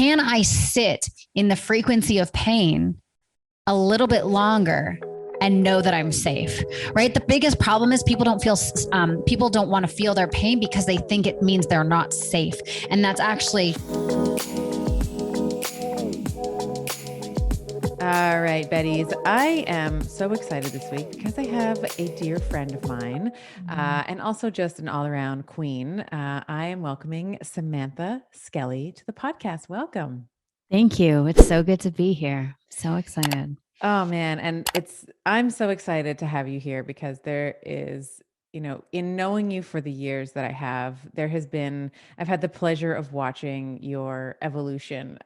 can I sit in the frequency of pain a little bit longer and know that I'm safe, right? The biggest problem is people don't want to feel their pain because they think it means they're not safe. And that's actually. All right, Betties. I am so excited this week because I have a dear friend of mine and also just an all around queen. I am welcoming Samantha Skelley to the podcast. Welcome. Thank you. It's so good to be here. So excited. Oh man, and I'm so excited to have you here because there is, in knowing you for the years that I have, I've had the pleasure of watching your evolution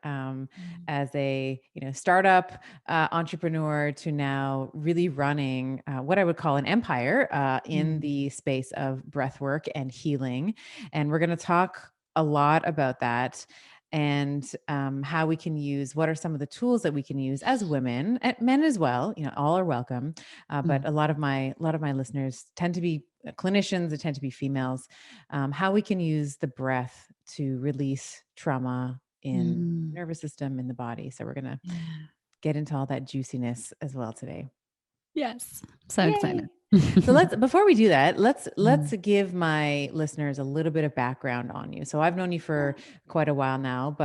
as a, startup entrepreneur to now really running what I would call an empire in the space of breath work and healing. And we're going to talk a lot about that and how we can use, what are some of the tools that we can use as women and men as well, all are welcome. But a lot of my listeners tend to be clinicians, they tend to be females, how we can use the breath to release trauma in the nervous system, in the body. So we're going to get into all that juiciness as well today. Yes. So Yay. excited. So before we do that, let's give my listeners a little bit of background on you. So I've known you for quite a while now,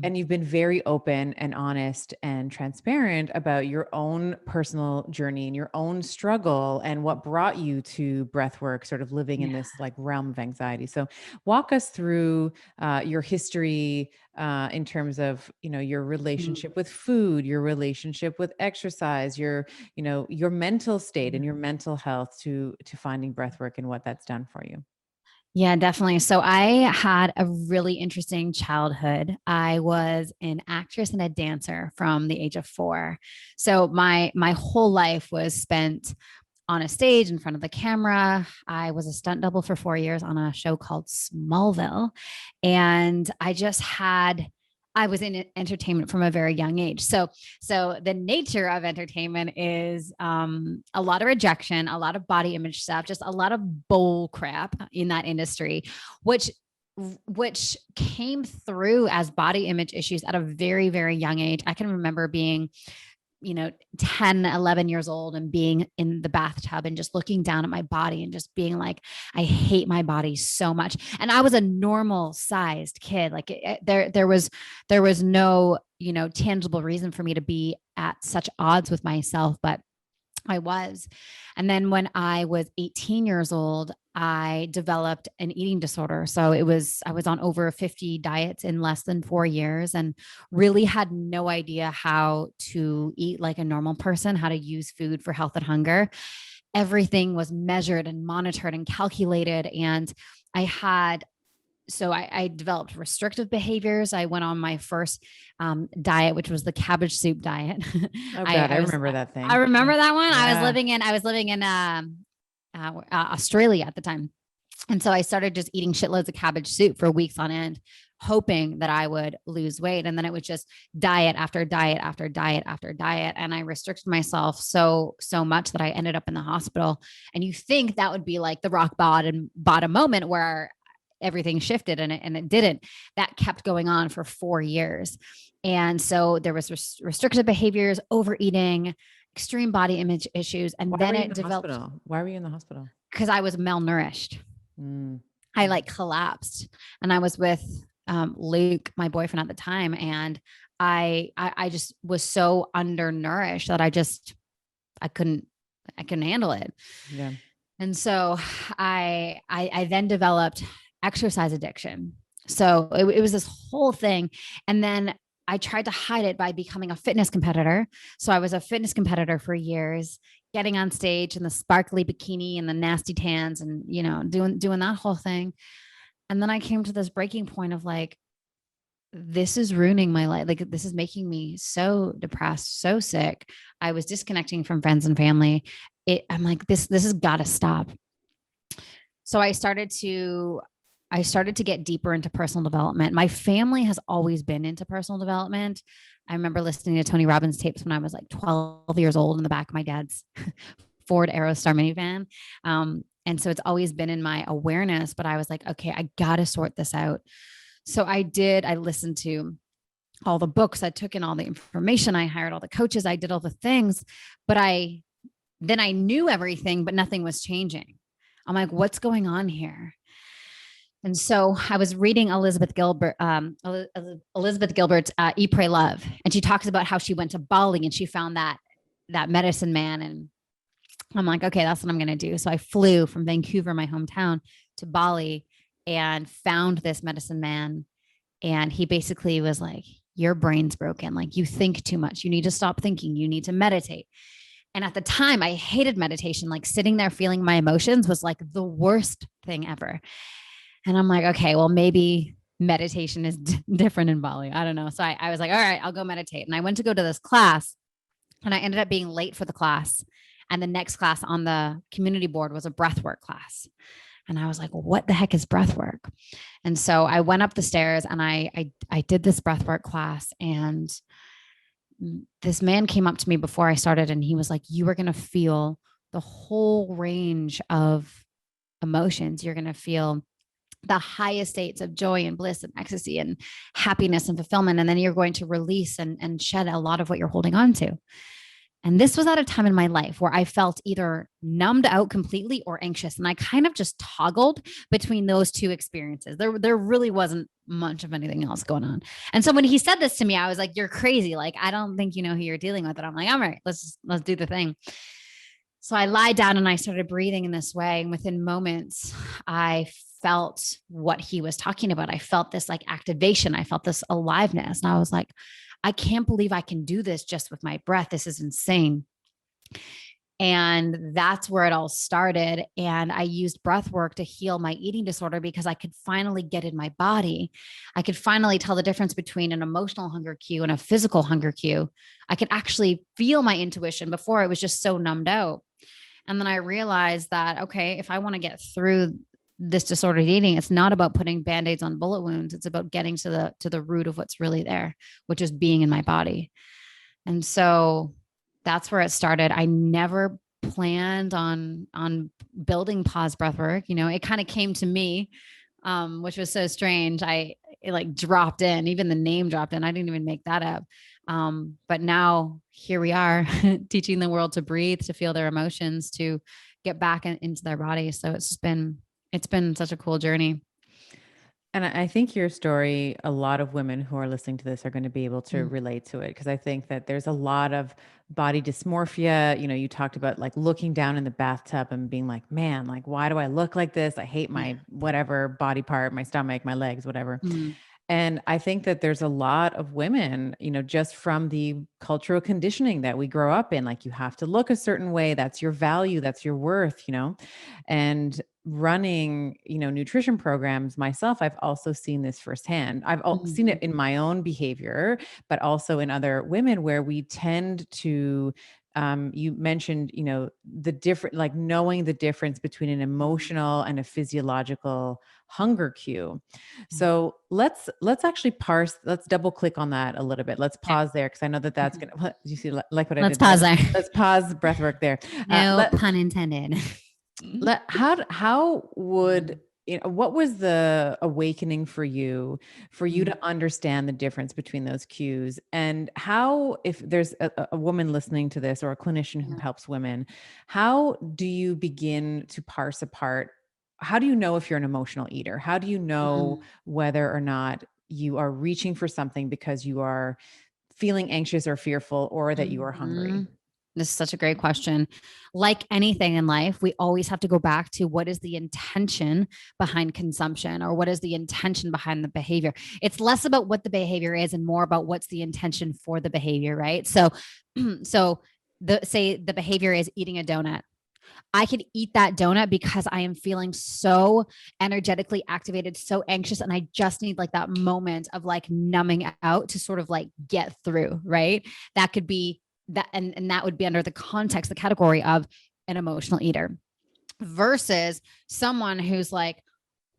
and you've been very open and honest and transparent about your own personal journey and your own struggle and what brought you to breath work, sort of living in this like realm of anxiety. So walk us through your history in terms of, your relationship with food, your relationship with exercise, your mental state and your mental health to finding breath work and what that's done for you. Yeah, definitely. So I had a really interesting childhood. I was an actress and a dancer from the age of 4. So my whole life was spent on a stage in front of the camera. I was a stunt double for 4 years on a show called Smallville. And I was in entertainment from a very young age. So the nature of entertainment is a lot of rejection, a lot of body image stuff, just a lot of bull crap in that industry, which came through as body image issues at a very, very young age. I can remember being 10, 11 years old and being in the bathtub and just looking down at my body and just being like, I hate my body so much. And I was a normal sized kid. Like there was no, tangible reason for me to be at such odds with myself, but I was. And then when I was 18 years old, I developed an eating disorder. So I was on over 50 diets in less than 4 years and really had no idea how to eat like a normal person, how to use food for health and hunger. Everything was measured and monitored and calculated. And I developed restrictive behaviors. I went on my first diet, which was the cabbage soup diet. Oh God, I remember that thing. I remember that one. Yeah. I was living in Australia at the time. And so I started just eating shitloads of cabbage soup for weeks on end, hoping that I would lose weight. And then it was just diet after diet after diet after diet. And I restricted myself so much that I ended up in the hospital. And you think that would be like the rock bottom moment where everything shifted, and it didn't. That kept going on for 4 years. And so there was restrictive behaviors, overeating, extreme body image issues. And then it developed. Why were you in the hospital? Because I was malnourished. I like collapsed, and I was with Luke, my boyfriend at the time. And I just was so undernourished that I couldn't handle it. Yeah. And so I then developed exercise addiction. So it was this whole thing. And then I tried to hide it by becoming a fitness competitor. So I was a fitness competitor for years, getting on stage in the sparkly bikini and the nasty tans and, doing that whole thing. And then I came to this breaking point of like, this is ruining my life. Like, this is making me so depressed, so sick. I was disconnecting from friends and family. I'm like, this has got to stop. So I started to get deeper into personal development. My family has always been into personal development. I remember listening to Tony Robbins tapes when I was like 12 years old in the back of my dad's Ford Aerostar minivan. And so it's always been in my awareness, but I was like, okay, I got to sort this out. So I listened to all the books, I took in all the information, I hired all the coaches, I did all the things, but then I knew everything, but nothing was changing. I'm like, what's going on here? And so I was reading Elizabeth Gilbert's Eat, Pray, Love, and she talks about how she went to Bali and she found that medicine man. And I'm like, okay, that's what I'm going to do. So I flew from Vancouver, my hometown, to Bali and found this medicine man. And he basically was like, your brain's broken. Like, you think too much. You need to stop thinking. You need to meditate. And at the time, I hated meditation. Like, sitting there feeling my emotions was like the worst thing ever. And I'm like, okay, well, maybe meditation is different in Bali. I don't know. So I was like, all right, I'll go meditate. And I went to go to this class and I ended up being late for the class. And the next class on the community board was a breathwork class. And I was like, well, what the heck is breathwork? And so I went up the stairs and I did this breathwork class. And this man came up to me before I started and he was like, you are going to feel the whole range of emotions. You're going to feel the highest states of joy and bliss and ecstasy and happiness and fulfillment. And then you're going to release and shed a lot of what you're holding on to. And this was at a time in my life where I felt either numbed out completely or anxious. And I kind of just toggled between those two experiences. There really wasn't much of anything else going on. And so when he said this to me, I was like, you're crazy. Like, I don't think you know who you're dealing with. And I'm like, all right, let's do the thing. So I lied down and I started breathing in this way. And within moments, I felt what he was talking about. I felt this like activation. I felt this aliveness. And I was like, I can't believe I can do this just with my breath. This is insane. And that's where it all started. And I used breath work to heal my eating disorder because I could finally get in my body. I could finally tell the difference between an emotional hunger cue and a physical hunger cue. I could actually feel my intuition. Before, it was just so numbed out. And then I realized that, okay, if I want to get through this disordered eating, it's not about putting band-aids on bullet wounds. It's about getting to the root of what's really there, which is being in my body. And so that's where it started. I never planned on building pause breath work. You know, it kind of came to me, which was so strange. It like dropped in, even the name dropped in. I didn't even make that up. But now here we are teaching the world to breathe, to feel their emotions, to get back into their body. So it's been such a cool journey. And I think your story, a lot of women who are listening to this are going to be able to relate to it, because I think that there's a lot of body dysmorphia. You know, you talked about like looking down in the bathtub and being like, man, like, why do I look like this? I hate my whatever body part, my stomach, my legs, whatever. And I think that there's a lot of women, you know, just from the cultural conditioning that we grow up in, like you have to look a certain way. That's your value. That's your worth, you know, and running, you know, nutrition programs myself, I've also seen this firsthand. I've seen it in my own behavior, but also in other women where we tend to you mentioned, you know, the different, like knowing the difference between an emotional and a physiological hunger cue. So let's actually let's double click on that a little bit. Let's pause there, because I know that that's gonna, you see, like what I did. Let's pause there. Let's pause breath work there. No pun intended. How would, you know, what was the awakening for you to understand the difference between those cues? And how, if there's a woman listening to this or a clinician who helps women, how do you begin to parse apart? How do you know if you're an emotional eater? How do you know whether or not you are reaching for something because you are feeling anxious or fearful, or that you are hungry? This is such a great question. Like anything in life, we always have to go back to what is the intention behind consumption, or what is the intention behind the behavior. It's less about what the behavior is and more about what's the intention for the behavior, right? So, say the behavior is eating a donut. I could eat that donut because I am feeling so energetically activated, so anxious. And I just need like that moment of like numbing out to sort of like get through, right? That could be that. And that would be under the context, the category of an emotional eater, versus someone who's like,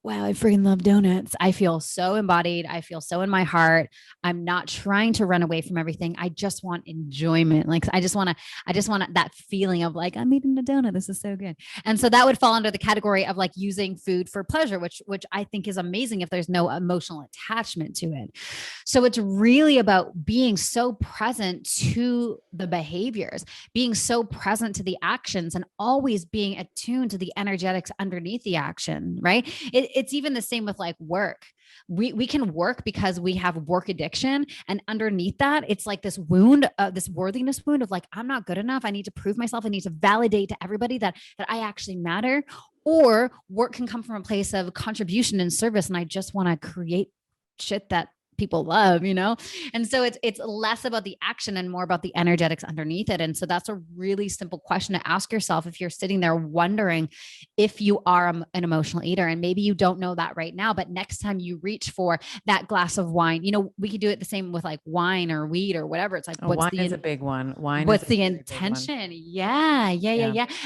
wow, I freaking love donuts. I feel so embodied. I feel so in my heart. I'm not trying to run away from everything. I just want enjoyment. Like I just want that feeling of like, I'm eating a donut. This is so good. And so that would fall under the category of like using food for pleasure, which I think is amazing if there's no emotional attachment to it. So it's really about being so present to the behaviors, being so present to the actions, and always being attuned to the energetics underneath the action, right? It's even the same with like work. We can work because we have work addiction, and underneath that it's like this wound, this worthiness wound of like, I'm not good enough, I need to prove myself, I need to validate to everybody that I actually matter. Or work can come from a place of contribution and service, and I just want to create shit that people love, you know? And so it's less about the action and more about the energetics underneath it. And so that's a really simple question to ask yourself if you're sitting there wondering if you are an emotional eater. And maybe you don't know that right now, but next time you reach for that glass of wine, you know, we could do it the same with like wine or weed or whatever. It's like, Oh, wine is a big one. Wine is what's a the very big one. intention? Yeah.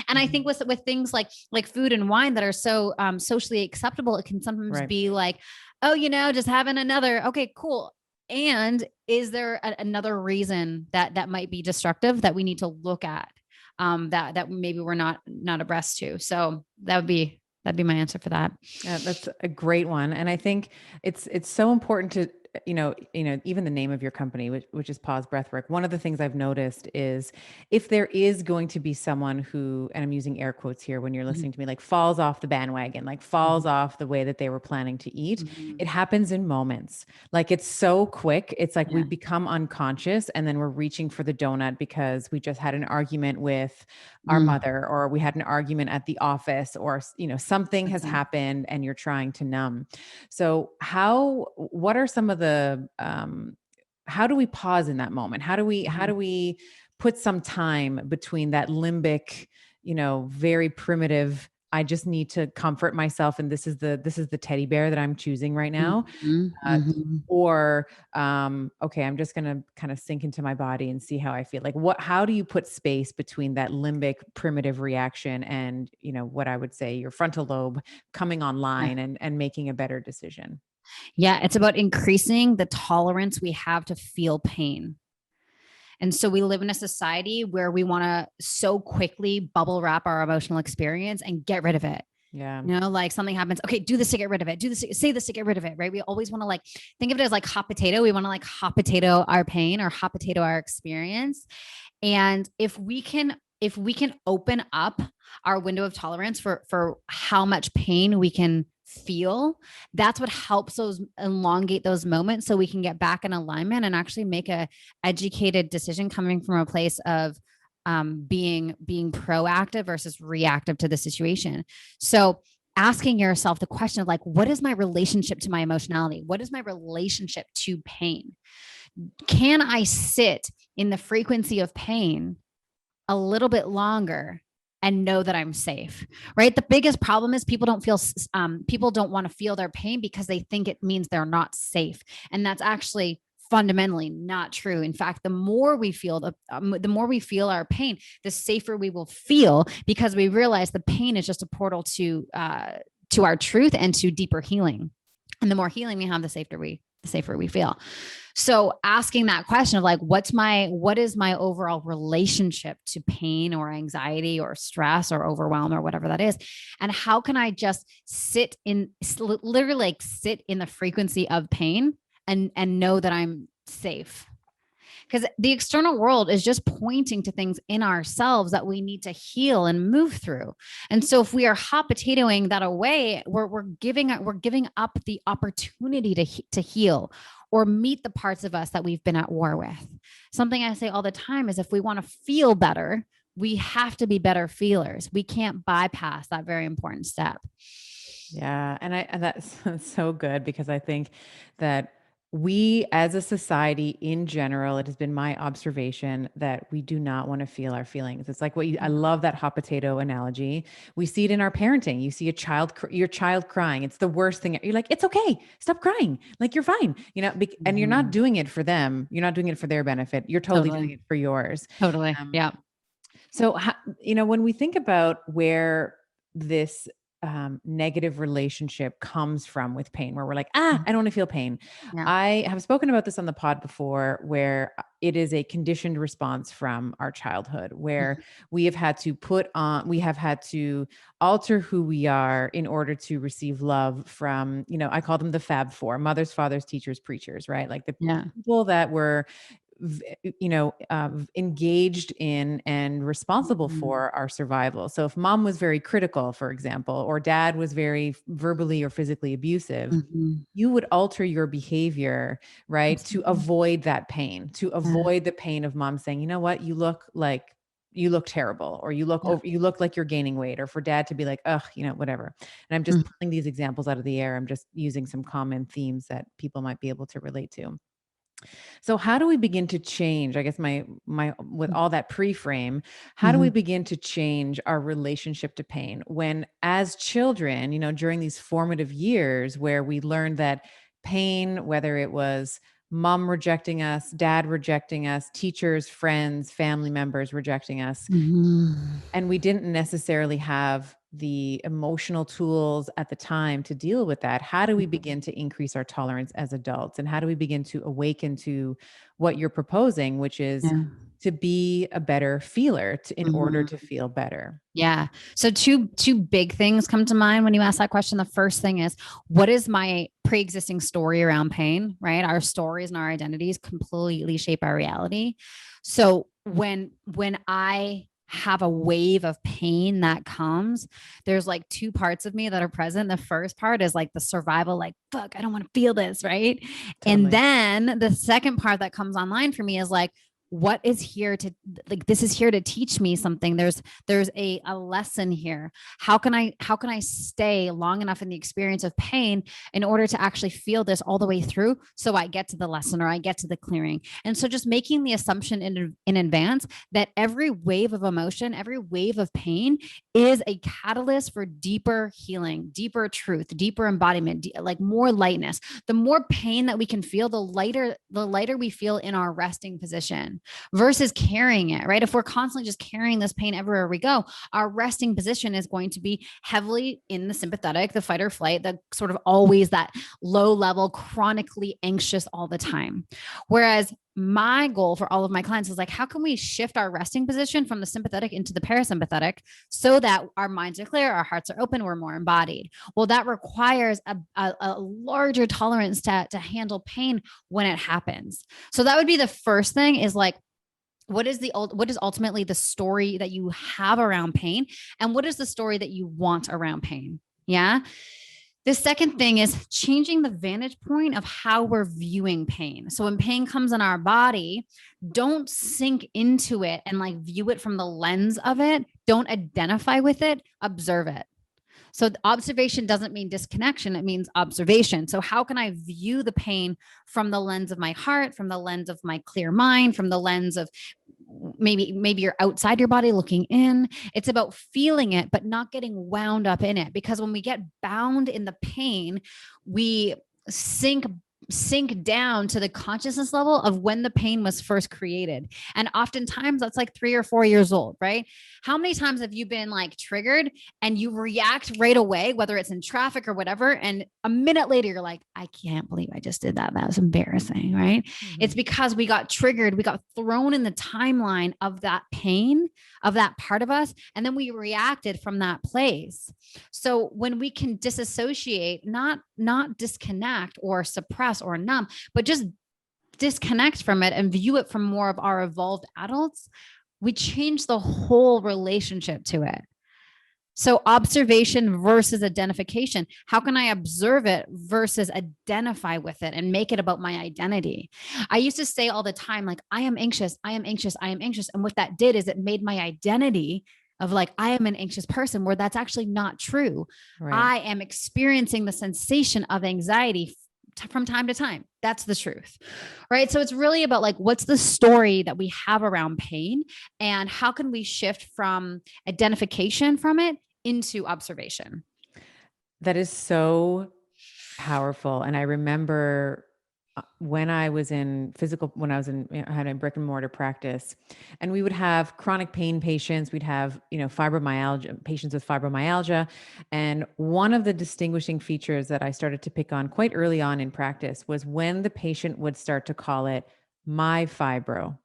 And I think Mhm. with things like food and wine that are so socially acceptable, it can sometimes Right. be like, oh, you know, just having another, okay, cool. And is there another reason that might be destructive that we need to look at, that maybe we're not abreast to? So that'd be my answer for that. Yeah, that's a great one. And I think it's so important to, even the name of your company, which is Pause Breathwork. One of the things I've noticed is if there is going to be someone who, and I'm using air quotes here when you're Mhm, listening to me, like falls off the bandwagon, like falls mhm, off the way that they were planning to eat, mhm. it happens in moments. Like it's so quick. It's like we Yeah, become unconscious and then we're reaching for the donut because we just had an argument with our mm, mother, or we had an argument at the office, or something that's has it. happened and you're trying to numb. So what are some of the how do we pause in that moment? How Mhm, do we put some time between that limbic, very primitive, I just need to comfort myself, and this is the teddy bear that I'm choosing right now, mhm, uh, mhm. or okay, I'm just going to kind of sink into my body and see how I feel. Like how do you put space between that limbic primitive reaction and, what I would say your frontal lobe coming Yeah. online and making a better decision? Yeah, it's about increasing the tolerance we have to feel pain. And so we live in a society where we want to so quickly bubble wrap our emotional experience and get rid of it. Yeah. You know, like something happens. Okay, do this to get rid of it. Do this, say this to get rid of it, right? We always want to like think of it as like hot potato. We want to like hot potato our pain or hot potato our experience. And if we can open up our window of tolerance for how much pain we can feel, that's what helps those elongate those moments so we can get back in alignment and actually make a educated decision coming from a place of being proactive versus reactive to the situation. So asking yourself the question of like, what is my relationship to my emotionality? What is my relationship to pain? Can I sit in the frequency of pain a little bit longer and know that I'm safe, right? The biggest problem is people don't want to feel their pain because they think it means they're not safe. And that's actually fundamentally not true. In fact, the more we feel our pain, the safer we will feel, because we realize the pain is just a portal to our truth and to deeper healing. And the more healing we have, the safer we feel. So asking that question of like, what is my overall relationship to pain or anxiety or stress or overwhelm or whatever that is? And how can I just literally like sit in the frequency of pain and know that I'm safe? Because the external world is just pointing to things in ourselves that we need to heal and move through. And so if we are hot potatoing that away, we're giving up the opportunity to heal or meet the parts of us that we've been at war with. Something I say all the time is if we want to feel better, we have to be better feelers. We can't bypass that very important step. Yeah, and that's so good because I think that we as a society in general, it has been my observation that we do not want to feel our feelings. It's like I love that hot potato analogy. We see it in our parenting. You see your child crying. It's the worst thing. You're like, it's okay. Stop crying. Like you're fine. And you're not Mhm. doing it for them. You're not doing it for their benefit. You're totally doing Totally. it for yours. Totally. Um, Yeah. so, when we think about where this negative relationship comes from with pain, where we're like, I don't want to feel pain. Yeah. I have spoken about this on the pod before, where it is a conditioned response from our childhood, where we have had to alter who we are in order to receive love from, I call them the Fab Four: mothers, fathers, teachers, preachers, right? Like the Yeah. people that were engaged in and responsible Mhm. for our survival. So if mom was very critical, for example, or dad was very verbally or physically abusive, Mhm. you would alter your behavior, right, to Absolutely. avoid that pain, to Yeah. avoid the pain of mom saying, you know what, you look terrible, or Yeah. you look like you're gaining weight, or for dad to be like, ugh, whatever. And I'm just Mhm. pulling these examples out of the air. I'm just using some common themes that people might be able to relate to. So how do we begin to change? I guess my with all that pre-frame, how do we Mhm. begin to change our relationship to pain when, as children, during these formative years where we learned that pain, whether it was mom rejecting us, dad rejecting us, teachers, friends, family members rejecting us, Mhm. and we didn't necessarily have the emotional tools at the time to deal with that. How do we begin to increase our tolerance as adults? And how do we begin to awaken to what you're proposing, which is Yeah. to be a better feeler in order Mhm. to feel better? Yeah. So two big things come to mind when you ask that question. The first thing is, what is my pre-existing story around pain, right? Our stories and our identities completely shape our reality. So when I have a wave of pain that comes, there's like two parts of me that are present. The first part is like the survival, like, fuck, I don't want to feel this, right? And Totally. then the second part that comes online for me is like, what is here to, like, this is here to teach me something. There's a lesson here. How can I stay long enough in the experience of pain in order to actually feel this all the way through, so I get to the lesson or I get to the clearing. And so just making the assumption in advance that every wave of emotion, every wave of pain is a catalyst for deeper healing, deeper truth, deeper embodiment, like more lightness. The more pain that we can feel, the lighter we feel in our resting position versus carrying it, right? If we're constantly just carrying this pain everywhere we go, our resting position is going to be heavily in the sympathetic, the fight or flight, the sort of always that low level, chronically anxious all the time. Whereas my goal for all of my clients is like, how can we shift our resting position from the sympathetic into the parasympathetic so that our minds are clear, our hearts are open, we're more embodied? Well, that requires a larger tolerance to handle pain when it happens. So that would be the first thing, is like, what is ultimately the story that you have around pain, and what is the story that you want around pain? Yeah. The second thing is changing the vantage point of how we're viewing pain. So when pain comes in our body, don't sink into it and like view it from the lens of it. Don't identify with it, observe it. So observation doesn't mean disconnection, it means observation. So how can I view the pain from the lens of my heart, from the lens of my clear mind, from the lens of maybe you're outside your body looking in. It's about feeling it but not getting wound up in it, because when we get bound in the pain, we sink down to the consciousness level of when the pain was first created. And oftentimes that's like 3 or 4 years old, right? How many times have you been like triggered and you react right away, whether it's in traffic or whatever, and a minute later you're like, I can't believe I just did that. That was embarrassing, right? It's Mhm. because we got triggered, we got thrown in the timeline of that pain, of that part of us, and then we reacted from that place. So when we can disassociate, not disconnect or suppress or numb, but just disconnect from it and view it from more of our evolved adults, we change the whole relationship to it. So observation versus identification. How can I observe it versus identify with it and make it about my identity? I used to say all the time, like, I am anxious, I am anxious, I am anxious. And what that did is it made my identity of like, I am an anxious person, where that's actually not true. Right. I am experiencing the sensation of anxiety from time to time. That's the truth, right? So it's really about like, what's the story that we have around pain, and how can we shift from identification from it into observation? That is so powerful. And I remember when I was in physical, when I was in, I had a brick and mortar practice, and we would have chronic pain patients. We'd have, fibromyalgia patients with fibromyalgia. And one of the distinguishing features that I started to pick on quite early on in practice was when the patient would start to call it my fibro,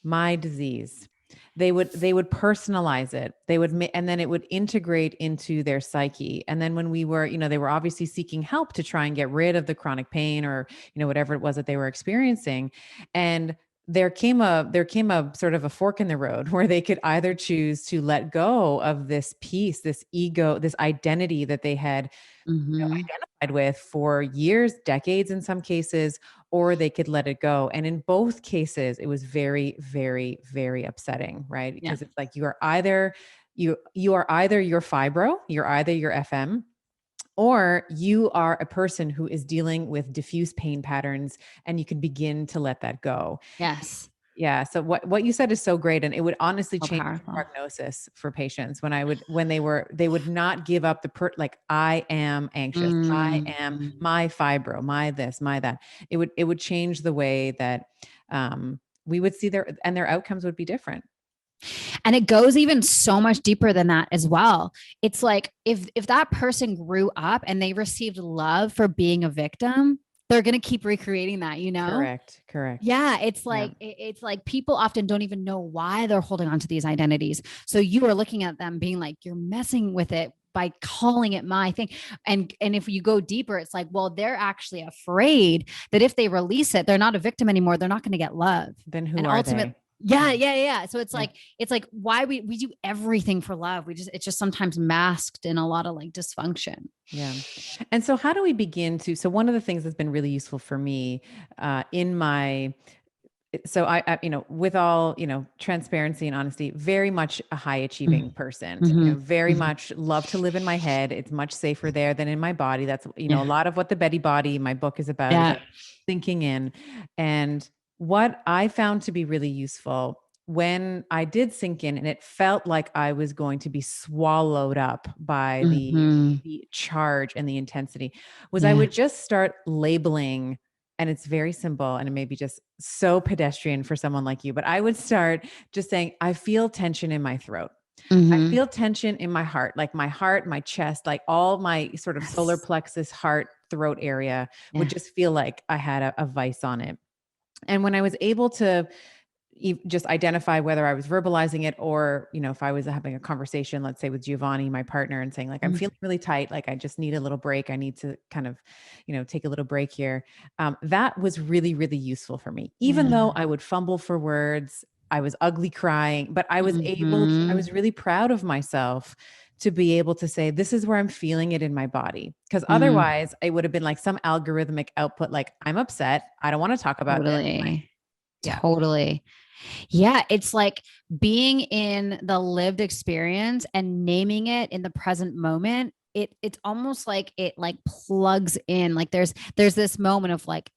my disease. They would personalize it. And then it would integrate into their psyche. And then when we were, they were obviously seeking help to try and get rid of the chronic pain, or whatever it was that they were experiencing. And there came a sort of a fork in the road where they could either choose to let go of this piece, this ego, this identity that they had Mm-hmm. identified with for years, decades in some cases, or they could let it go. And in both cases, it was very, very, very upsetting, right? Yeah. Because it's like you are either your fibro, you're either your FM, or you are a person who is dealing with diffuse pain patterns, and you can begin to let that go. Yes. Yeah. So what you said is so great. And it would honestly So change powerful. prognosis for patients when they would not give up like, I am anxious. I am Mm. my fibro, my this, my that. It would change the way that we would see their outcomes would be different. And it goes even so much deeper than that as well. It's like if that person grew up and they received love for being a victim, they're going to keep recreating that, you know? Correct. Correct. Yeah, it's Yeah. like it's like people often don't even know why they're holding on to these identities. So you are looking at them being like, you're messing with it by calling it my thing. And if you go deeper, it's like, well, they're actually afraid that if they release it, they're not a victim anymore. They're not going to get love. Then who And are ultimately, they? yeah, Yeah. yeah, yeah. So Yeah. it's like why we do everything for love. It's just sometimes masked in a lot of like dysfunction. Yeah. And so how do we begin to, so one of the things that's been really useful for me in my, so with all, transparency and honesty, very much a high achieving person, Mm-hmm. very Mm-hmm. much love to live in my head. It's much safer there than in my body. That's, a Yeah. lot of what the Betty body, my book is about, is Yeah. like sinking in. And what I found to be really useful when I did sink in, and it felt like I was going to be swallowed up by the Mm-hmm. the charge and the intensity, was I Yeah. would just start labeling. And it's very simple, and it may be just so pedestrian for someone like you, but I would start just saying, I feel tension in my throat. I Mm-hmm. feel tension in my heart, like my heart, my chest, like all my sort of solar Yes. plexus, heart, throat area would Yeah. just feel like I had a vice on it. And when I was able to just identify whether I was verbalizing it, or, if I was having a conversation, let's say with Giovanni, my partner, and saying like, I'm Mm-hmm. feeling really tight, like I just need a little break. I need to kind of, take a little break here. That was really, really useful for me, even Yeah. though I would fumble for words. I was ugly crying, but I Mm-hmm. was really proud of myself to be able to say, this is where I'm feeling it in my body. Because Mm, otherwise it would have been like some algorithmic output, like, I'm upset, I don't want to talk about this. totally. Yeah. Totally. Yeah, it's like being in the lived experience and naming it in the present moment. It's almost like it like plugs in. Like there's this moment of like,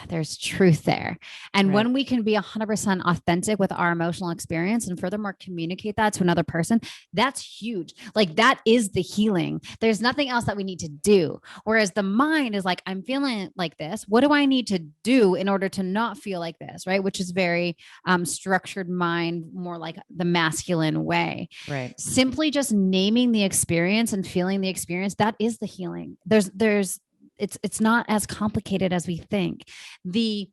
there's truth there. And Right. when we can be 100% authentic with our emotional experience and furthermore communicate that to another person, that's huge. Like that is the healing. There's nothing else that we need to do. Whereas the mind is like, I'm feeling like this. What do I need to do in order to not feel like this? Right. Which is very structured mind, more like the masculine way. Right. Simply just naming the experience and feeling the experience, that is the healing. It's not as complicated as we think. The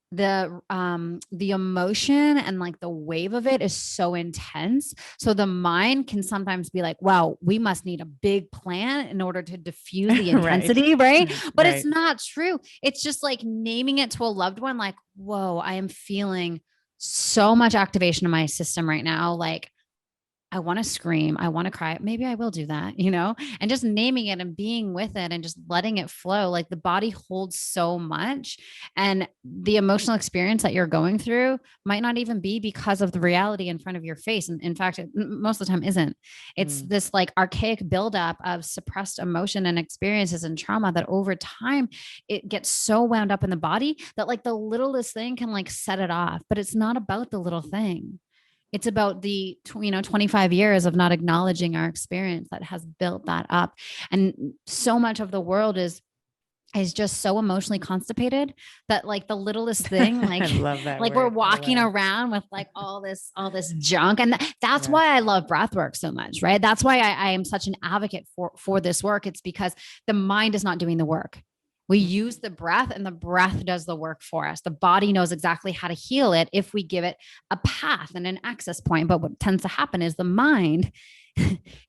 the emotion and like the wave of it is so intense, so the mind can sometimes be like, wow, we must need a big plan in order to diffuse the Right. intensity, right? But it's Right. not true. It's just like naming it to a loved one, like, whoa, I am feeling so much activation in my system right now, like I want to scream, I want to cry. Maybe I will do that, and just naming it and being with it and just letting it flow. Like the body holds so much. And the emotional experience that you're going through might not even be because of the reality in front of your face. And in fact, most of the time isn't. It's Mm. this like archaic buildup of suppressed emotion and experiences and trauma that over time it gets so wound up in the body that like the littlest thing can like set it off. But it's not about the little thing. It's about the 25 years of not acknowledging our experience that has built that up. And so much of the world is is just so emotionally constipated that like the littlest thing, I like love that like we're word. I walking love it. around with like all this junk. And that's Yes. why I love breath work so much, right? That's why I am such an advocate for this work. It's because the mind is not doing the work. We Mm. use the breath, and the breath does the work for us. The body knows exactly how to heal it if we give it a path and an access point. But what tends to happen is the mind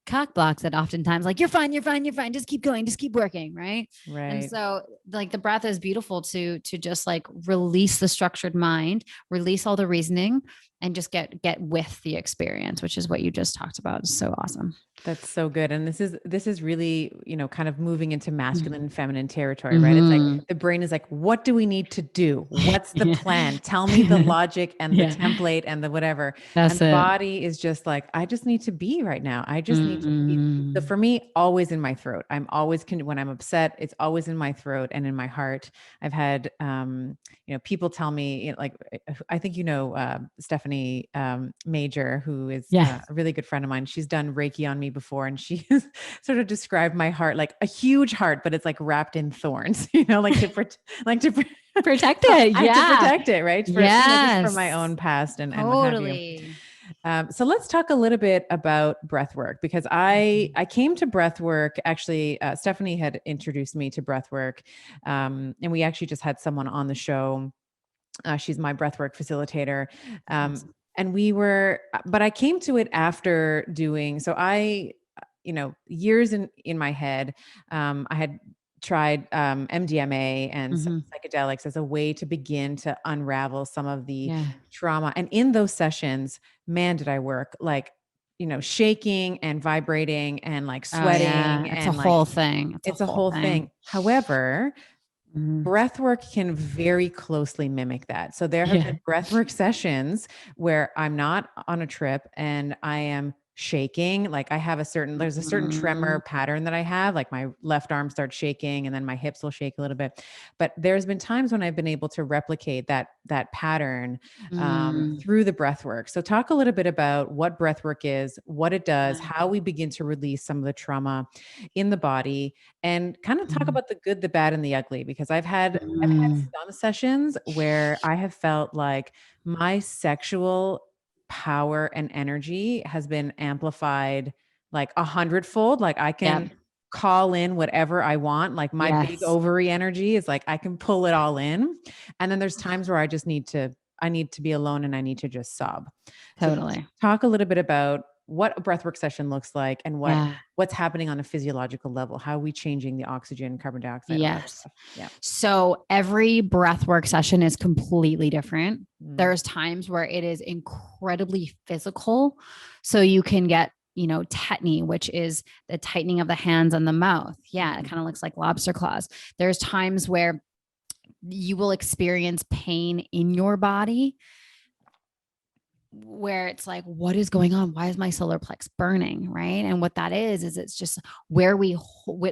cock blocks it oftentimes, like, you're fine, you're fine, you're fine, just keep going, just keep working, right? And Right. so like the breath is beautiful to just like release the structured mind, release all the reasoning, and just get with the experience, which is what you just talked about. It's so awesome. That's so good. And this is really, kind of moving into masculine and feminine territory, right? It's like Mm-hmm. the brain is like, what do we need to do? What's the Yeah. plan? Tell me the logic and the Yeah, template and the whatever. And that's the it. body is just like, I just need to be right now. I just need to be. So Mm-hmm. for me, always in my throat. I'm always when I'm upset, it's always in my throat and in my heart. I've had people tell me, like, I think Stephanie Major, who is Yeah. a really good friend of mine. She's done Reiki on me before, and she has sort of described my heart like a huge heart, but it's like wrapped in thorns. Like like to Protect it. I have to Yeah. protect it, right? For just from my Yes. own past and what have you. Totally. So let's talk a little bit about breath work, because I came to breath work actually. Stephanie had introduced me to breath work, and we actually just had someone on the show. She's my breathwork facilitator. Awesome. And but I came to it after doing, so years in my head, I had tried MDMA and some Mm-hmm. psychedelics as a way to begin to unravel some of the Yeah. trauma. And in those sessions, man, did I work like, shaking and vibrating and like Oh sweating yeah. It's a and like, whole thing. It's a it's a whole whole thing. thing. However, Mhm. breathwork can very closely mimic that. So there have Yeah. been breathwork sessions where I'm not on a trip and I am shaking. Like there's a certain Mhm. tremor pattern that I have, like my left arm starts shaking and then my hips will shake a little bit. But there's been times when I've been able to replicate that pattern Mm. through the breathwork. So talk a little bit about what breathwork is, what it does, Yeah. how we begin to release some of the trauma in the body, and kind of talk Mhm. about the good, the bad, and the ugly, because I've had Mm. some sessions where I have felt like my sexual power and energy has been amplified like 100-fold. Like I Yep. can call in whatever I want. Like my big Yes. ovary energy is like I can pull it all in. And then there's times where I need to be alone and I need to just sob. So Totally. talk a little bit about what a breathwork session looks like and Yeah. what's happening on a physiological level. How are we changing the oxygen, carbon dioxide, all that Yes. stuff? Yeah. So every breath work session is completely different. Mm. There's times where it is incredibly physical. So you can get, tetany, which is the tightening of the hands and the mouth. Yeah, it Mhm. kind of looks like lobster claws. There's times where you will experience pain in your body where it's like, what is going on? Why is my solar plex burning? Right. And what that is it's just where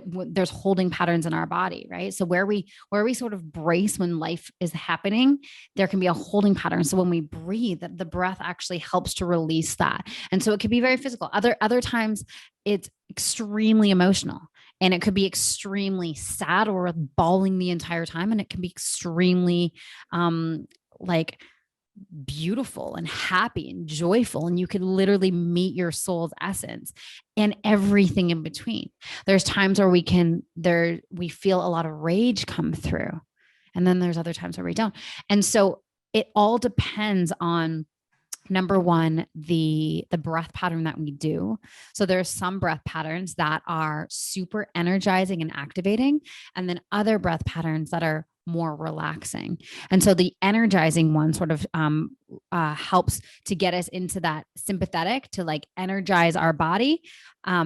there's holding patterns in our body. Right. So where we sort of brace when life is happening, there can be a holding pattern. So when we breathe, the breath actually helps to release that. And so it could be very physical. Other times it's extremely emotional. And it could be extremely sad or bawling the entire time. And it can be extremely like beautiful and happy and joyful, and you could literally meet your soul's essence and everything in between. There's times where we feel a lot of rage come through, and then there's other times where we don't. And so it all depends on, number one, the breath pattern that we do. So there's some breath patterns that are super energizing and activating, and then other breath patterns that are more relaxing. And so the energizing one sort of helps to get us into that sympathetic, to like energize our body,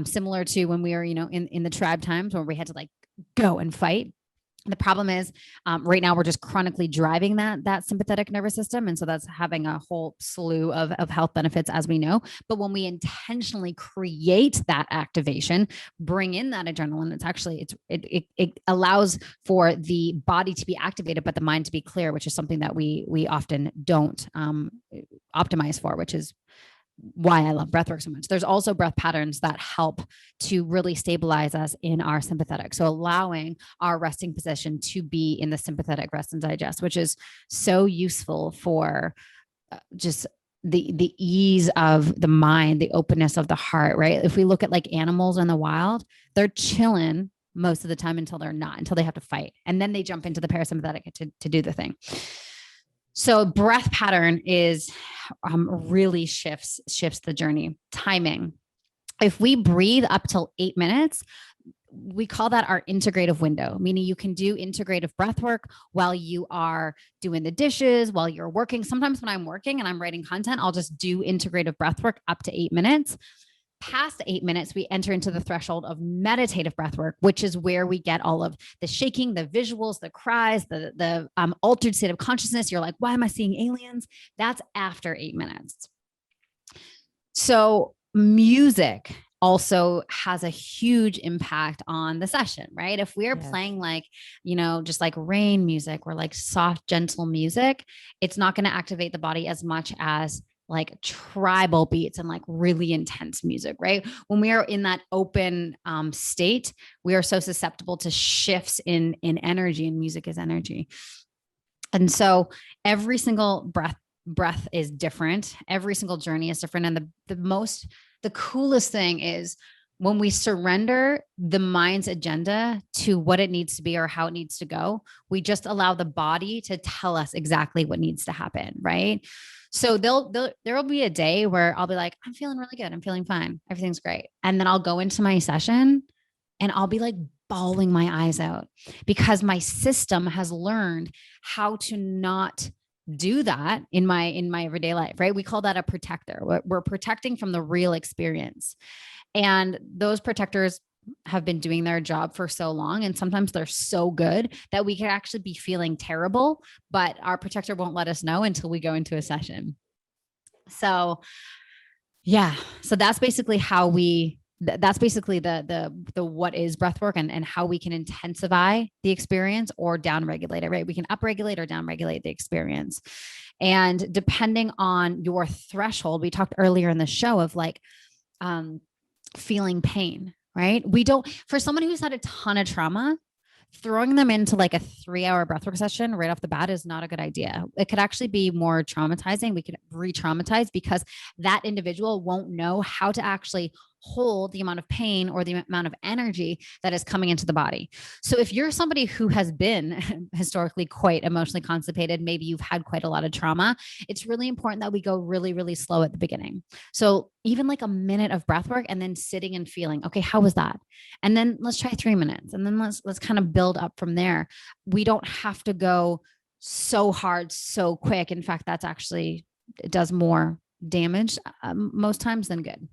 similar to when we were, in the tribe times where we had to like go and fight. The problem is, right now we're just chronically driving that sympathetic nervous system, and so that's having a whole slew of health benefits, as we know. But when we intentionally create that activation, bring in that adrenaline, it allows for the body to be activated, but the mind to be clear, which is something that we often don't optimize for, which is why I love breathwork so much. There's also breath patterns that help to really stabilize us in our sympathetic. So allowing our resting position to be in the sympathetic rest and digest, which is so useful for just the ease of the mind, the openness of the heart, right? If we look at like animals in the wild, they're chilling most of the time until they're not, until they have to fight. And then they jump into the parasympathetic to do the thing. So breath pattern is really shifts the journey. Timing. If we breathe up till 8 minutes, we call that our integrative window, meaning you can do integrative breath work while you are doing the dishes, while you're working. Sometimes when I'm working and I'm writing content, I'll just do integrative breath work up to 8 minutes. Past 8 minutes, we enter into the threshold of meditative breath work, which is where we get all of the shaking, the visuals, the cries, the altered state of consciousness. You're like, why am I seeing aliens? That's after 8 minutes. So music also has a huge impact on the session, right? If we're playing like, just like rain music or like soft, gentle music, it's not going to activate the body as much as like tribal beats and like really intense music, right? When we are in that open state, we are so susceptible to shifts in energy, and music is energy. And so every single breath is different. Every single journey is different. And the coolest thing is when we surrender the mind's agenda to what it needs to be or how it needs to go, we just allow the body to tell us exactly what needs to happen, right? So there will be a day where I'll be like, I'm feeling really good. I'm feeling fine. Everything's great. And then I'll go into my session and I'll be like bawling my eyes out because my system has learned how to not do that in my everyday life, right? We call that a protector. We're protecting from the real experience. And those protectors have been doing their job for so long. And sometimes they're so good that we could actually be feeling terrible, but our protector won't let us know until we go into a session. So yeah, so that's basically how that's basically the what is breath work and how we can intensify the experience or downregulate it, right? We can upregulate or downregulate the experience. And depending on your threshold, we talked earlier in the show of like feeling pain, right? For someone who's had a ton of trauma, throwing them into like a 3-hour breathwork session right off the bat is not a good idea. It could actually be more traumatizing. We could re-traumatize because that individual won't know how to actually hold the amount of pain or the amount of energy that is coming into the body. So if you're somebody who has been historically quite emotionally constipated, maybe you've had quite a lot of trauma, it's really important that we go really, really slow at the beginning. So even like a minute of breath work and then sitting and feeling, okay, how was that? And then let's try 3 minutes. And then let's kind of build up from there. We don't have to go so hard, so quick. In fact, it does more damage most times than good.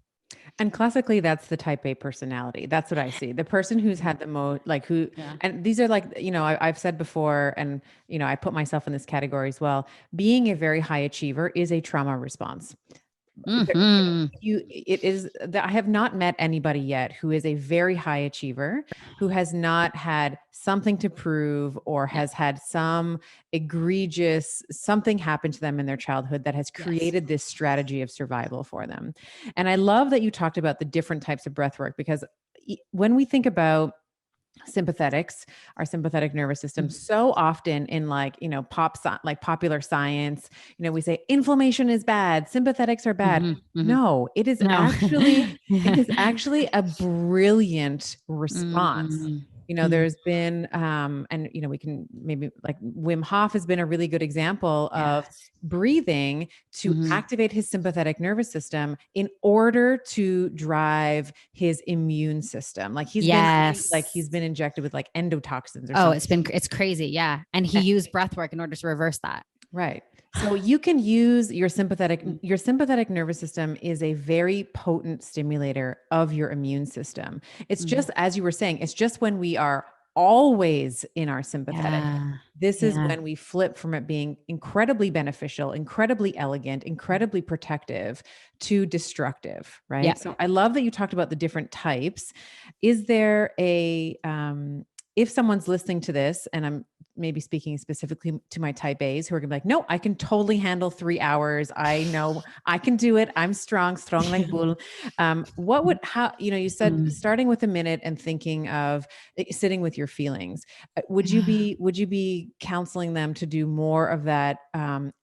And classically, that's the type A personality. That's what I see. The person who's had the most, and these are like, I've said before, and, I put myself in this category as well. Being a very high achiever is a trauma response. Mm-hmm. It is that I have not met anybody yet who is a very high achiever, who has not had something to prove or has had some egregious something happen to them in their childhood that has created this strategy of survival for them. And I love that you talked about the different types of breath work, because when we think about sympathetics, our sympathetic nervous system, so often in popular science, we say inflammation is bad, sympathetics are bad. Mm-hmm. No, it is actually a brilliant response. There's been and we can maybe, like, Wim Hof has been a really good example of breathing to activate his sympathetic nervous system in order to drive his immune system. Like he's been injected with like endotoxins or something. It's crazy. Yeah. And he used breath work in order to reverse that. Right. So you can use your sympathetic nervous system is a very potent stimulator of your immune system. It's just, as you were saying, it's just when we are always in our sympathetic, this is when we flip from it being incredibly beneficial, incredibly elegant, incredibly protective to destructive, right? Yeah. So I love that you talked about the different types. Is there if someone's listening to this, and I'm maybe speaking specifically to my type A's who are gonna be like, no, I can totally handle 3 hours. I know I can do it. I'm strong like bull. What would, how, you said Mm. starting with a minute and thinking of sitting with your feelings. Yeah. Would you be counseling them to do more of that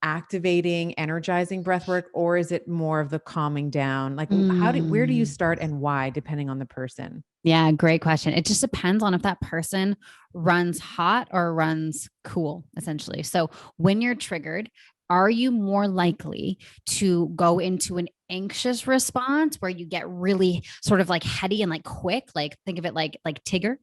activating, energizing breath work, or is it more of the calming down? Like where do you Mm. start and why, depending on the person? Yeah, great question. It just depends on if that person runs hot or runs cool, essentially. So when you're triggered, are you more likely to go into an anxious response where you get really sort of like heady and like quick, like think of it like Tigger?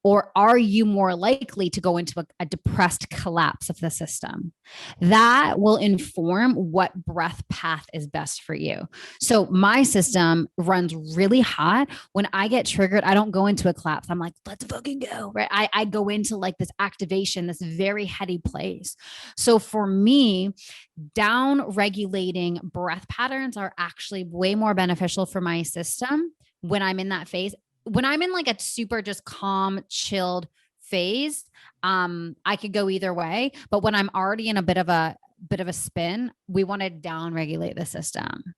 Or are you more likely to go into a depressed collapse of the system? That will inform what breath path is best for you. So my system runs really hot. When I get triggered, I don't go into a collapse. I'm like, let's fucking go. Right. I go into like this activation, this very heady place. So for me, down regulating breath patterns are actually way more beneficial for my system when I'm in that phase. When I'm in like a super just calm, chilled phase, I could go either way. But when I'm already in a bit of a spin, we want to down regulate the system.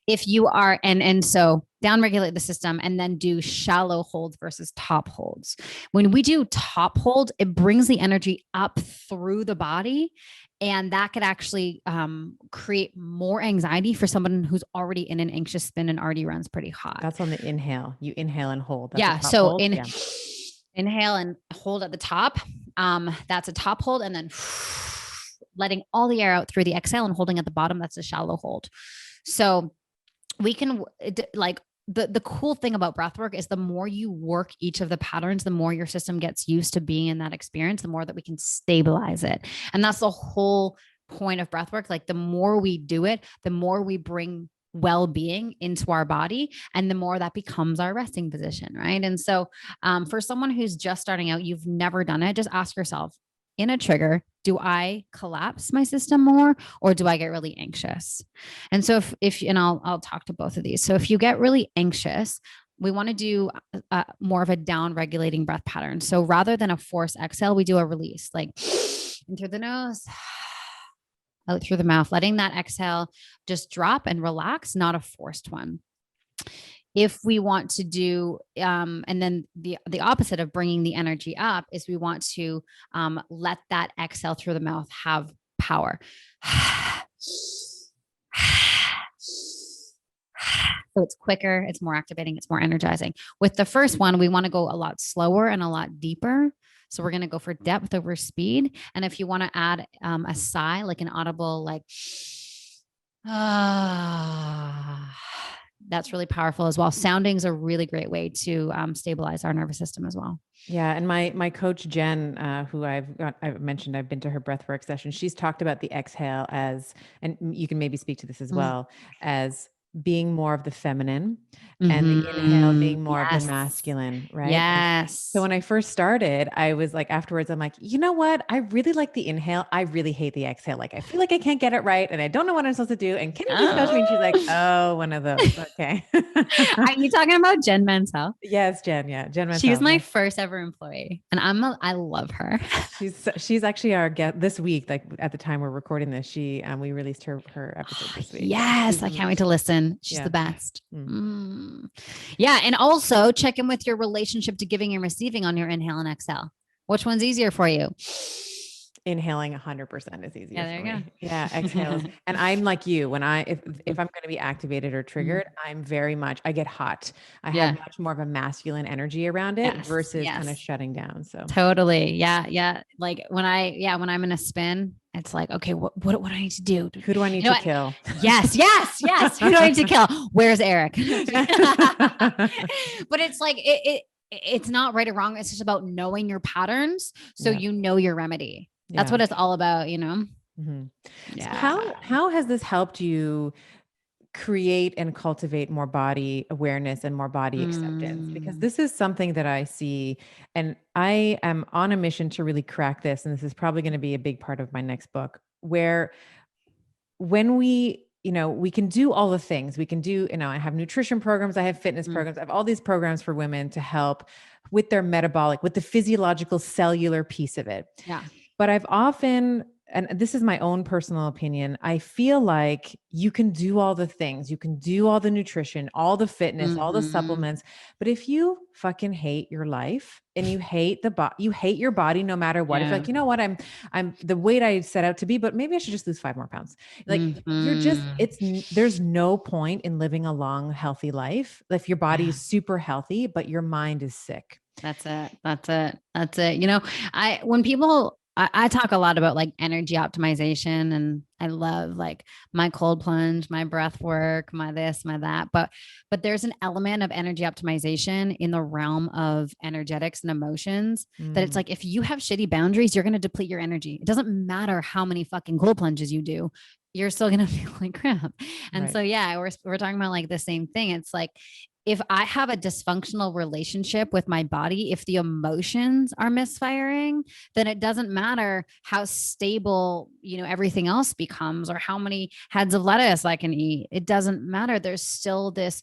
If you are, and so down regulate the system and then do shallow holds versus top holds. When we do top hold, it brings the energy up through the body, and that could actually create more anxiety for someone who's already in an anxious spin and already runs pretty hot. That's on the inhale. You inhale and hold. That's a Yeah. top So hold. Yeah. inhale and hold at the top. That's a top hold, and then letting all the air out through the exhale and holding at the bottom. That's a shallow hold. So we can like the cool thing about breath work is the more you work each of the patterns, the more your system gets used to being in that experience, the more that we can stabilize it. And that's the whole point of breath work. Like the more we do it, the more we bring well-being into our body, and the more that becomes our resting position, right? And so for someone who's just starting out, you've never done it, just ask yourself, in a trigger, do I collapse my system more, or do I get really anxious? And so if and I'll talk to both of these. So if you get really anxious, we want to do more of a down regulating breath pattern. So rather than a forced exhale, we do a release, like in through the nose, out through the mouth, letting that exhale just drop and relax, not a forced one. If we want to do, and then the opposite of bringing the energy up is we want to let that exhale through the mouth have power. So it's quicker, it's more activating, it's more energizing. With the first one, we want to go a lot slower and a lot deeper. So we're going to go for depth over speed. And if you want to add a sigh, like an audible, like, that's really powerful as well. Sounding is a really great way to stabilize our nervous system as well. Yeah, and my coach Jen, who I've mentioned, I've been to her breathwork session. She's talked about the exhale as, and you can maybe speak to this as well, as being more of the feminine, and the inhale being more of the Yes. masculine, right? And Yes. so when I first started, I was like, afterwards, I'm like, you know what? I really like the inhale. I really hate the exhale. Like, I feel like I can't get it right, and I don't know what I'm supposed to do. And can you just coach me? And she's like, oh, one of those. Okay. Are you talking about Jen Mansell? Yes, Jen. Yeah, Jen She was Mansell. my Yeah. first ever employee, and I love her. She's actually our guest this week. Like at the time we're recording this, we released her episode this week. Yes, I can't wait to listen. She's the best. Yeah, and also check in with your relationship to giving and receiving on your inhale and exhale. Which one's easier for you? Inhaling 100% is easier there for you me. go. Yeah, exhales. And I'm like you, when if I'm going to be activated or triggered, I'm very much, I get hot. I have much more of a masculine energy around it versus kind of shutting down. So totally. Yeah. Yeah. Like when I'm in a spin, it's like, okay, what do I need to do? Who do I need to kill? Yes. Who do I need to kill? Where's Eric? But it's like, it's not right or wrong. It's just about knowing your patterns. So you know your remedy. That's what it's all about, Mm-hmm. Yeah. So how has this helped you create and cultivate more body awareness and more body acceptance? Because this is something that I see, and I am on a mission to really crack this. And this is probably going to be a big part of my next book, where when we we can do all the things we can do. I have nutrition programs, I have fitness Mm, programs, I have all these programs for women to help with their metabolic, with the physiological cellular piece of it. yeah. But I've often, and this is my own personal opinion, I feel like you can do all the things. You can do all the nutrition, all the fitness, all the Mhm. supplements. But if you fucking hate your life and you hate you hate your body no matter what, if you're Yeah. like, you know what, I'm the weight I set out to be, but maybe I should just lose 5 more pounds. Like Mhm. there's no point in living a long, healthy life if your body Yeah. is super healthy, but your mind is sick. That's it. That's it. That's it. I talk a lot about like energy optimization, and I love like my cold plunge, my breath work, my this, my that. But there's an element of energy optimization in the realm of energetics and emotions that it's Mm, like if you have shitty boundaries, you're going to deplete your energy. It doesn't matter how many fucking cold plunges you do. You're still going to feel like crap. And right. so, yeah, we're talking about like the same thing. It's like, if I have a dysfunctional relationship with my body, if the emotions are misfiring, then it doesn't matter how stable, everything else becomes or how many heads of lettuce I can eat. It doesn't matter. There's still this,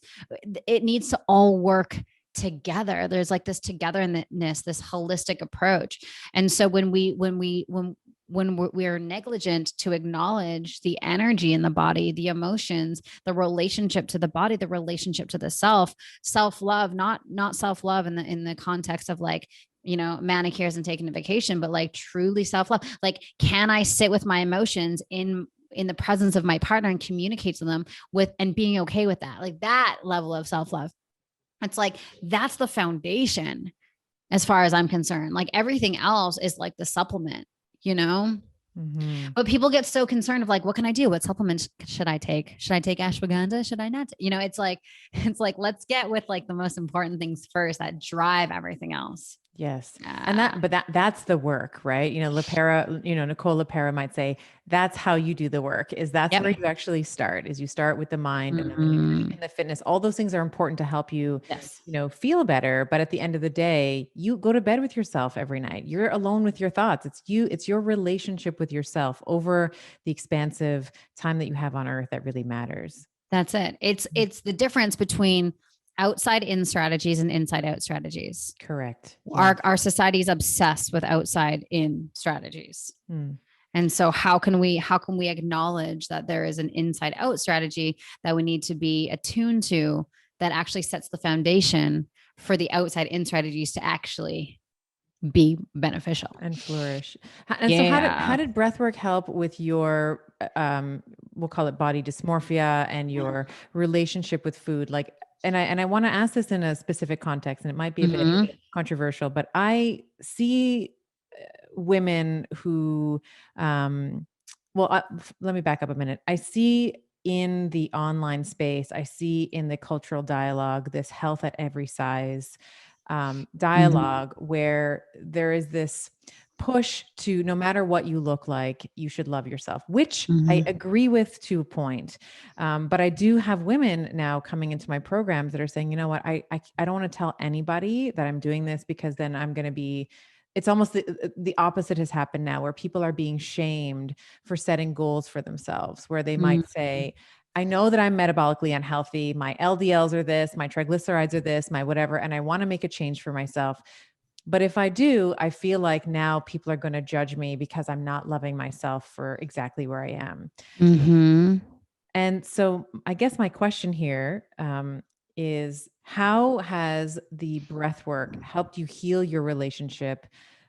it needs to all work together. There's like this togetherness, this holistic approach. And so when we're negligent to acknowledge the energy in the body, the emotions, the relationship to the body, the relationship to the self-love, not self-love in the context of like, manicures and taking a vacation, but like truly self-love. Like, can I sit with my emotions in the presence of my partner and communicate to them with and being okay with that, like that level of self-love? It's like that's the foundation as far as I'm concerned. Like everything else is like the supplement, you know? Mhm. But people get so concerned of like, what can I do? What supplements should I take? Should I take ashwagandha? Should I not? It's like, let's get with like the most important things first that drive everything else. Yes. And Yeah. that's the work, right? Nicole LaPera might say that's how you do the work, is that's Yep. where you actually start, is you start with the mind and then the Mm-hmm. nutrition, the fitness, all those things are important to help you, Yes. feel better. But at the end of the day, you go to bed with yourself every night. You're alone with your thoughts. It's your relationship with yourself over the expansive time that you have on earth that really matters. That's it. It's the difference between outside in strategies and inside out strategies. Correct. Our Yes. our society is obsessed with outside in strategies. Hmm. And so how can we acknowledge that there is an inside out strategy that we need to be attuned to that actually sets the foundation for the outside in strategies to actually be beneficial? And flourish. And so how Yeah. did breath work help with your we'll call it body dysmorphia and your relationship with food? Like, and I want to ask this in a specific context, and it might be a bit Mm-hmm. controversial, but I see women who let me back up a minute. I see in the online space, I see in the cultural dialogue this health at every size Mm-hmm. dialogue where there is this push to, no matter what you look like, you should love yourself, which I Mm-hmm. agree with to a point. But I do have women now coming into my programs that are saying, you know what, I don't want to tell anybody that I'm doing this because then I'm going to be, it's almost the opposite has happened now, where people are being shamed for setting goals for themselves, where they might Mm-hmm. say, I know that I'm metabolically unhealthy. My LDLs are this, my triglycerides are this, my whatever, and I want to make a change for myself. But if I do, I feel like now people are going to judge me because I'm not loving myself for exactly where I am. Mm-hmm. And so I guess my question here is, how has the breath work helped you heal your relationship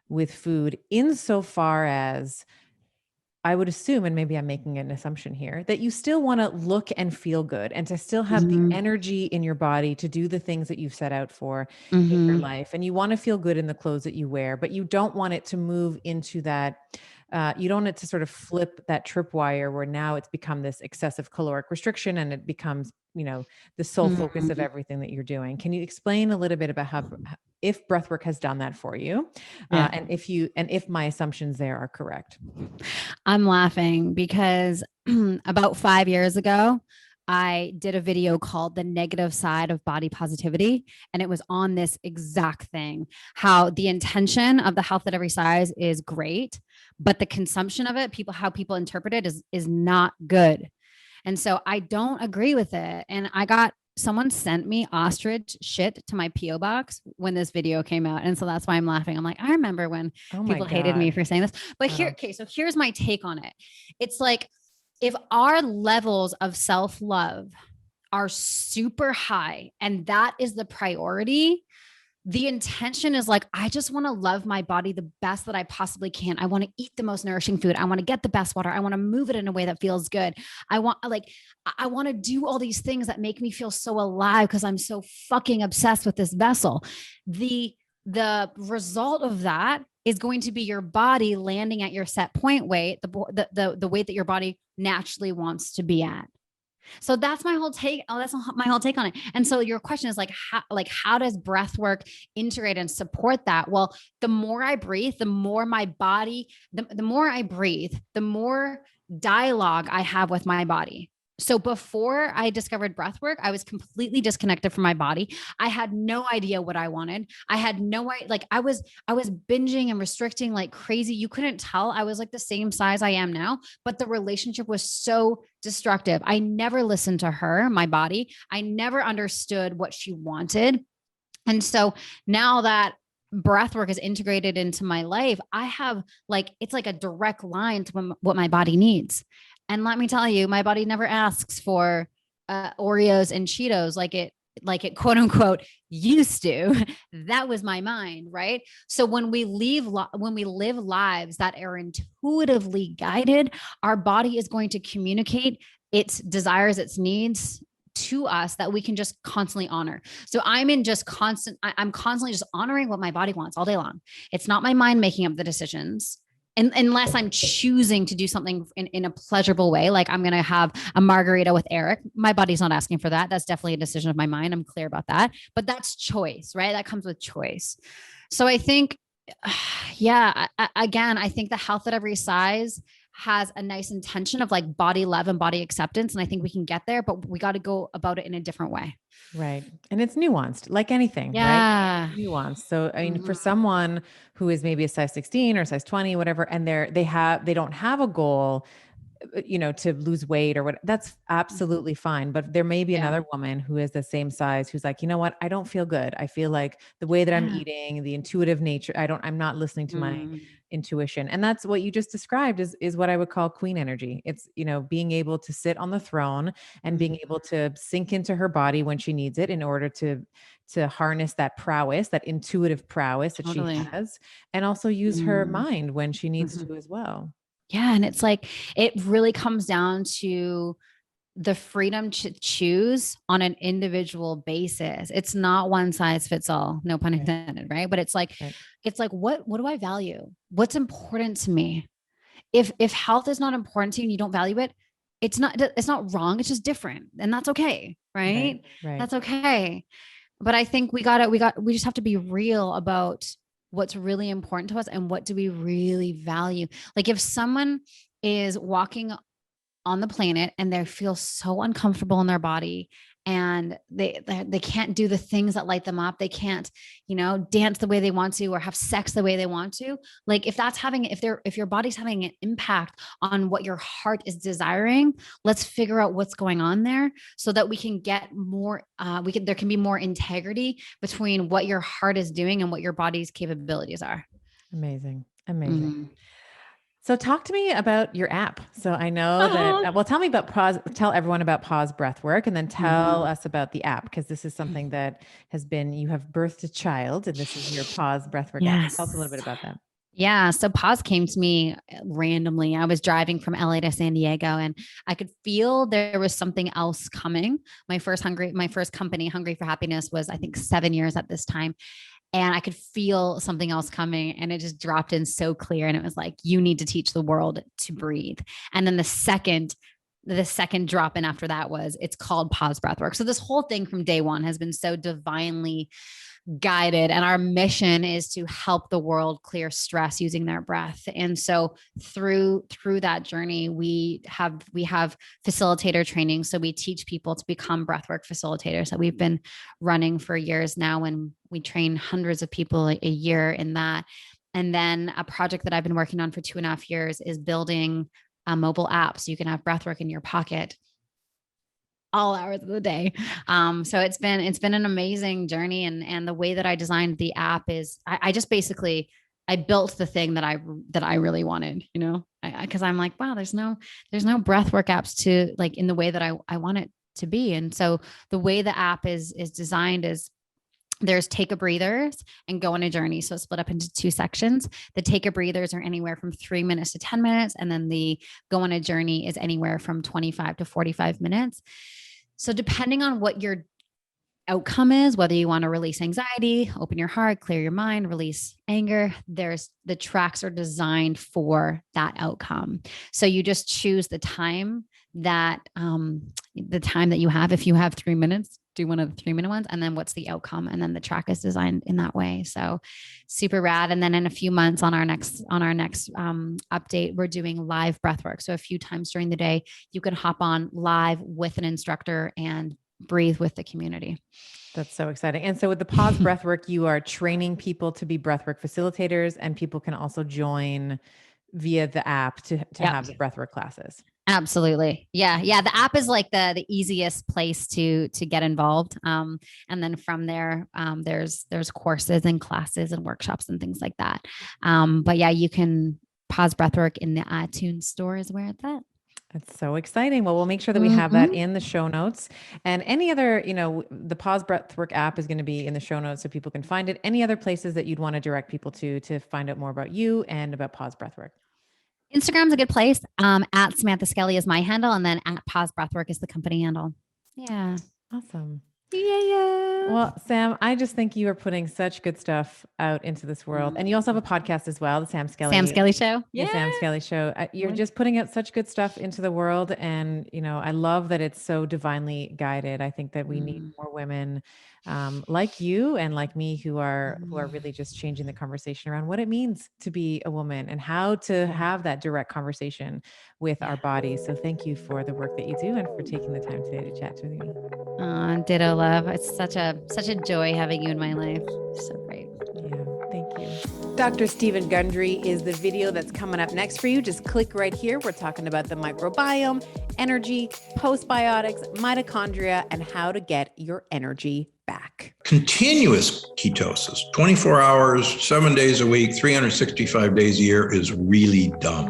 with food, insofar as I would assume, and maybe I'm making an assumption here, that you still want to look and feel good and to still have the Mm-hmm. energy in your body to do the things that you've set out for in your Mm-hmm. life. And you want to feel good in the clothes that you wear, but you don't want it to move into that. You don't want it to sort of flip that tripwire where now it's become this excessive caloric restriction and it becomes, the sole focus of Mm-hmm. everything that you're doing. Can you explain a little bit about if breathwork has done that for you, Yeah. and if my assumptions there are correct? I'm laughing because about 5 years ago, I did a video called The Negative Side of Body Positivity. And it was on this exact thing, how the intention of the health at every size is great, but the consumption of it, how people interpret it is not good. And so I don't agree with it. And someone sent me ostrich shit to my PO box when this video came out. And so that's why I'm laughing. I'm like, I remember when Oh my people hated me God. for saying this. But Oh, okay, so here's my take on it. It's like, if our levels of self-love are super high and that is the priority, the intention is like, I just want to love my body the best that I possibly can. I want to eat the most nourishing food. I want to get the best water. I want to move it in a way that feels good. I want to do all these things that make me feel so alive because I'm so fucking obsessed with this vessel. The result of that is going to be your body landing at your set point weight, the weight that your body naturally wants to be at. So that's my whole take. Oh, that's my whole take on it. And so your question is how does breath work integrate and support that? Well, the more I breathe, the more my body, the more I breathe, the more dialogue I have with my body. So before I discovered breath work, I was completely disconnected from my body. I had no idea what I wanted. I had no idea. Like I was binging and restricting like crazy. You couldn't tell. I was like the same size I am now, but the relationship was so destructive. I never listened to her, my body. I never understood what she wanted. And so now that breath work is integrated into my life, I have like, it's like a direct line to what my body needs. And let me tell you, my body never asks for Oreos and Cheetos like it quote unquote used to. That was my mind, right? So when we live lives that are intuitively guided, our body is going to communicate its desires, its needs to us that we can just constantly honor. So I'm constantly just honoring what my body wants all day long. It's not my mind making up the decisions. And unless I'm choosing to do something in a pleasurable way, like I'm going to have a margarita with Eric, my body's not asking for that. That's definitely a decision of my mind. I'm clear about that. But that's choice, right? That comes with choice. So I think, yeah, again, I think the health at every size has a nice intention of like body love and body acceptance. And I think we can get there, but we got to go about it in a different way. right. And it's nuanced, like anything, right? Yeah. Nuanced. So, I mean, for Mhm. someone who is maybe a size 16 or size 20, whatever, and they don't have a goal, to lose weight or what, that's absolutely fine. But there may be Yeah. another woman who is the same size who's like, you know what? I don't feel good. I feel like the way that I'm Yeah. eating, the intuitive nature, I'm not listening to my Mm. intuition. And that's what you just described is what I would call queen energy. It's, being able to sit on the throne and being Mhm. able to sink into her body when she needs it in order to harness that prowess, that intuitive prowess that she Totally. has, and also use her Mm. mind when she needs Mhm. to as well. Yeah. And it's like, it really comes down to the freedom to choose on an individual basis. It's not one size fits all, no pun Right. intended, right? But Right. it's like what do I value? What's important to me? If health is not important to you and you don't value it, it's not wrong, it's just different. And that's okay, Right. right? Right. That's okay. But I think we just have to be real about what's really important to us and what do we really value. Like if someone is walking on the planet and they feel so uncomfortable in their body and they can't do the things that light them up, they can't dance the way they want to or have sex the way they want to, like if your body's having an impact on what your heart is desiring, let's figure out what's going on there so that we can get more there can be more integrity between what your heart is doing and what your body's capabilities are. Amazing. Amazing. Mhm. So talk to me about your app. So I know that, well, tell everyone about pause breath work and then tell Mhm. us about the app because this is something that you have birthed a child and this is your pause breath work app. So tell us a little Yes. bit about that. Yeah. So pause came to me randomly. I was driving from LA to San Diego and I could feel there was something else coming. My first company, Hungry for Happiness, was I think 7 years at this time. And I could feel something else coming and it just dropped in so clear. And it was like, you need to teach the world to breathe. And then the second drop in after that was it's called pause breath work. So this whole thing from day one has been so divinely guided, and our mission is to help the world clear stress using their breath. And so through that journey, we have facilitator training, so we teach people to become breathwork facilitators that we've been running for years now, and we train hundreds of people a year in that. And then a project that I've been working on for 2.5 years is building a mobile app so you can have breathwork in your pocket. all hours of the day. So it's been an amazing journey. And the way that I designed the app is I just basically, I built the thing that I really wanted, cause I'm like, wow, there's no breathwork apps to like in the way that I want it to be. And so the way the app is designed is there's take a breathers and go on a journey. So it's split up into two sections. The take a breathers are anywhere from 3 minutes to 10 minutes. And then the go on a journey is anywhere from 25 to 45 minutes. So depending on what your outcome is, whether you want to release anxiety, open your heart, clear your mind, release anger, there's the tracks are designed for that outcome. So you just choose the time that you have. If you have 3 minutes, do one of the 3 minute ones, and then what's the outcome, and then the track is designed in that way. So super rad. And then in a few months on our next update, we're doing live breath work. So a few times during the day, you can hop on live with an instructor and breathe with the community. That's so exciting. And so with the pause breathwork, you are training people to be breathwork facilitators, and people can also join via the app to have the breathwork classes. Absolutely. Yeah. The app is like the easiest place to get involved. And then from there, there's courses and classes and workshops and things like that. But yeah, you can pause breathwork in the iTunes store is where it's at. That's so exciting. Well, we'll make sure that we have that in the show notes, and any other, the Pause Breathwork app is going to be in the show notes so people can find it. Any other places that you'd want to direct people to find out more about you and about Pause Breathwork? Instagram's a good place. At Samantha Skelley is my handle, and then at Pause Breathwork is the company handle. Yeah. Awesome. Yeah. Well, Sam, I just think you are putting such good stuff out into this world. And you also have a podcast as well, the Sam Skelley Show. Yeah. The Sam Skelley Show. You're just putting out such good stuff into the world. And, I love that it's so divinely guided. I think that we need more women like you and like me who are really just changing the conversation around what it means to be a woman and how to have that direct conversation with our bodies. So thank you for the work that you do and for taking the time today to chat with me. Ditto, love. It's such a joy having you in my life. So great. Yeah, thank you. Dr. Stephen Gundry is the video that's coming up next for you. Just click right here. We're talking about the microbiome, energy, postbiotics, mitochondria, and how to get your energy back. Continuous ketosis, 24 hours, 7 days a week, 365 days a year is really dumb.